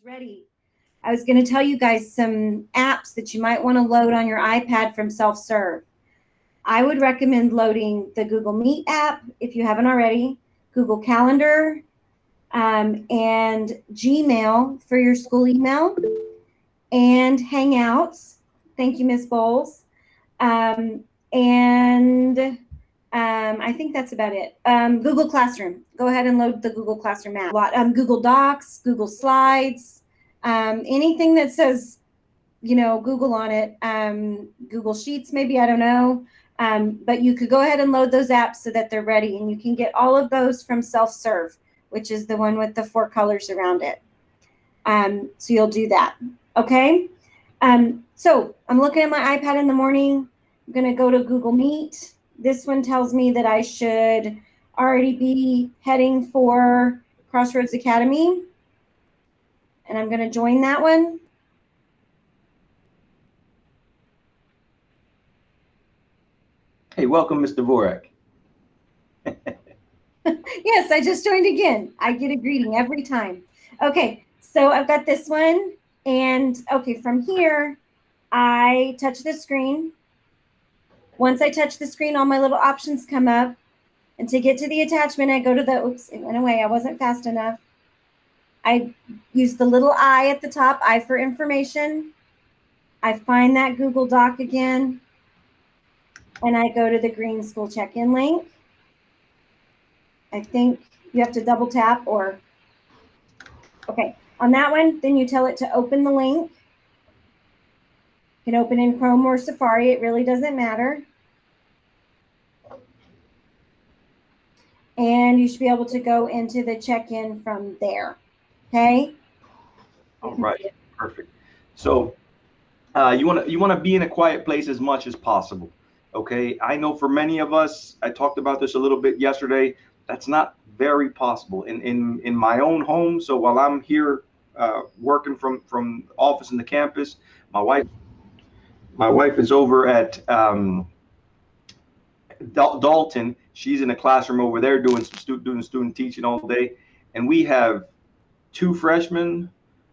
ready. I was going to tell you guys some apps that you might want to load on your iPad from self-serve. I would recommend loading the Google Meet app if you haven't already, Google Calendar, and Gmail for your school email, and Hangouts. Thank you, Ms. Bowles. I think that's about it. Google Classroom. Go ahead and load the Google Classroom app. Google Docs, Google Slides, anything that says, Google on it. Google Sheets, maybe, I don't know. But you could go ahead and load those apps so that they're ready, and you can get all of those from self-serve, which is the one with the 4 colors around it. So you'll do that, okay? So I'm looking at my iPad in the morning. I'm going to go to Google Meet. This one tells me that I should already be heading for Crossroads Academy, and I'm going to join that one. Hey, welcome, Mr. Vorak. Yes, I just joined again. I get a greeting every time. Okay, so I've got this one, and okay, from here, I touch the screen. Once I touch the screen, all my little options come up, and to get to the attachment, I go to the, oops, it went away, I wasn't fast enough. I use the little I at the top, I for information. I find that Google Doc again, and I go to the green school check-in link. I think you have to double tap or, okay, on that one, then you tell it to open the link. You can open in Chrome or Safari, it really doesn't matter. And you should be able to go into the check-in from there, okay? All right, perfect. So you want to be in a quiet place as much as possible, okay? I know for many of us, I talked about this a little bit yesterday, that's not very possible in my own home. So while I'm here working from the office and the campus, my wife is over at Dalton. She's in a classroom over there doing some student teaching all day, and we have 2 freshmen,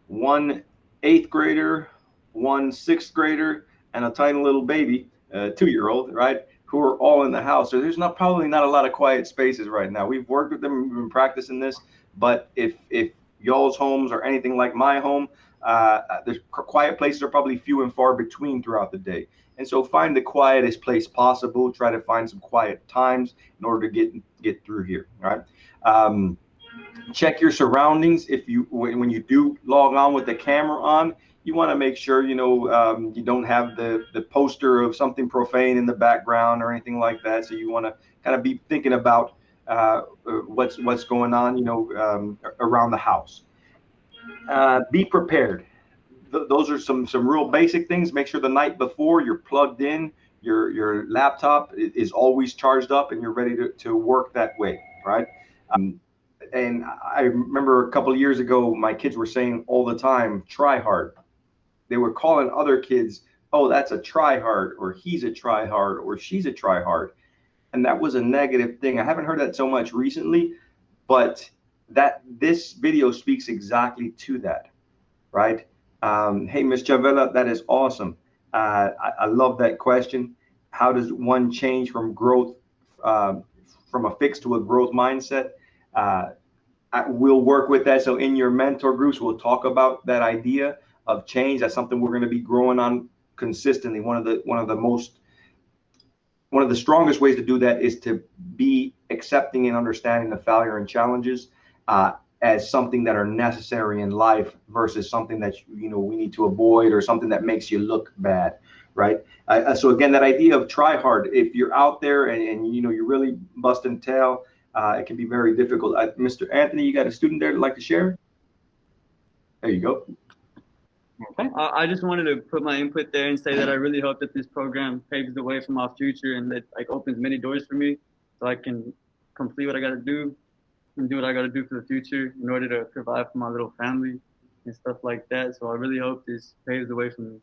1 8th grader, 1 6th grader, and a tiny little baby, 2-year-old, right? Who are all in the house. So there's probably not a lot of quiet spaces right now. We've worked with them, we've been practicing this, but if y'all's homes are anything like my home, there's quiet places are probably few and far between throughout the day. And so find the quietest place possible. Try to find some quiet times in order to get through here. All right. Check your surroundings. When you do log on with the camera on, you want to make sure you don't have the poster of something profane in the background or anything like that. So you want to kind of be thinking about what's going on around the house. Be prepared. Those are some real basic things. Make sure the night before you're plugged in, your laptop is always charged up and you're ready to work that way, right? And I remember a couple of years ago, my kids were saying all the time, try hard. They were calling other kids, oh, that's a try hard, or he's a try hard, or she's a try hard. And that was a negative thing. I haven't heard that so much recently, but this video speaks exactly to that, right? Hey, Ms. Chavela, that is awesome. I love that question. How does one change from growth, from a fixed to a growth mindset? We'll work with that. So in your mentor groups, we'll talk about that idea of change. That's something we're going to be growing on consistently. One of the strongest ways to do that is to be accepting and understanding the failure and challenges as something that are necessary in life versus something that we need to avoid or something that makes you look bad, right? So again, that idea of try hard. If you're out there and you're really busting tail, it can be very difficult. Mr. Anthony, you got a student there that'd like to share? There you go. Okay. I just wanted to put my input there and say that I really hope that this program paves the way for my future and that opens many doors for me so I can complete what I got to do and do what I got to do for the future in order to provide for my little family and stuff like that. So I really hope this paves the way for me.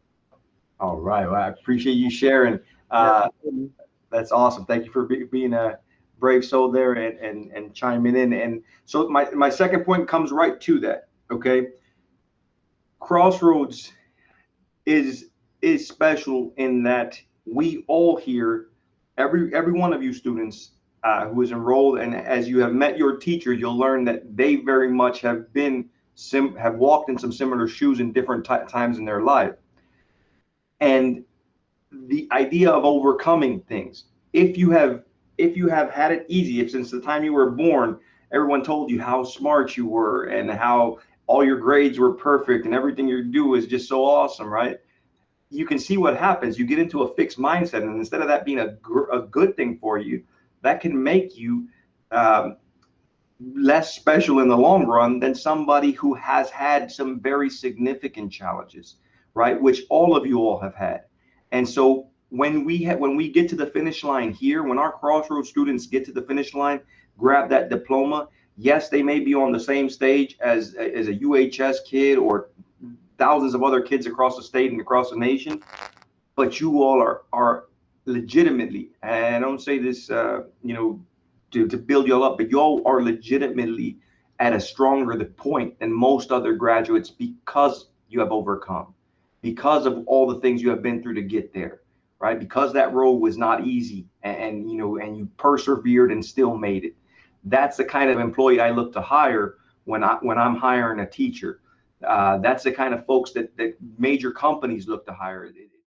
All right. Well, I appreciate you sharing. That's awesome. Thank you for being a brave soul there and chiming in. And so my second point comes right to that. Okay. Crossroads is special in that we all here, every one of you students who is enrolled, and as you have met your teachers, you'll learn that they very much have been have walked in some similar shoes in different times in their life. And the idea of overcoming things, if you have had it easy, if since the time you were born everyone told you how smart you were and how all your grades were perfect and everything you do is just so awesome, right? You can see what happens. You get into a fixed mindset, and instead of that being a good thing for you, that can make you um, less special in the long run than somebody who has had some very significant challenges, right? Which all of you all have had. And so when we get to the finish line here, when our Crossroads students get to the finish line, grab that diploma, yes, they may be on the same stage as a UHS kid or thousands of other kids across the state and across the nation, but you all are legitimately, and I don't say this to build you all up, but you all are legitimately at a stronger point than most other graduates because you have overcome, because of all the things you have been through to get there, right? Because that road was not easy, and you persevered and still made it. That's the kind of employee I look to hire when I'm hiring a teacher. That's the kind of folks that major companies look to hire.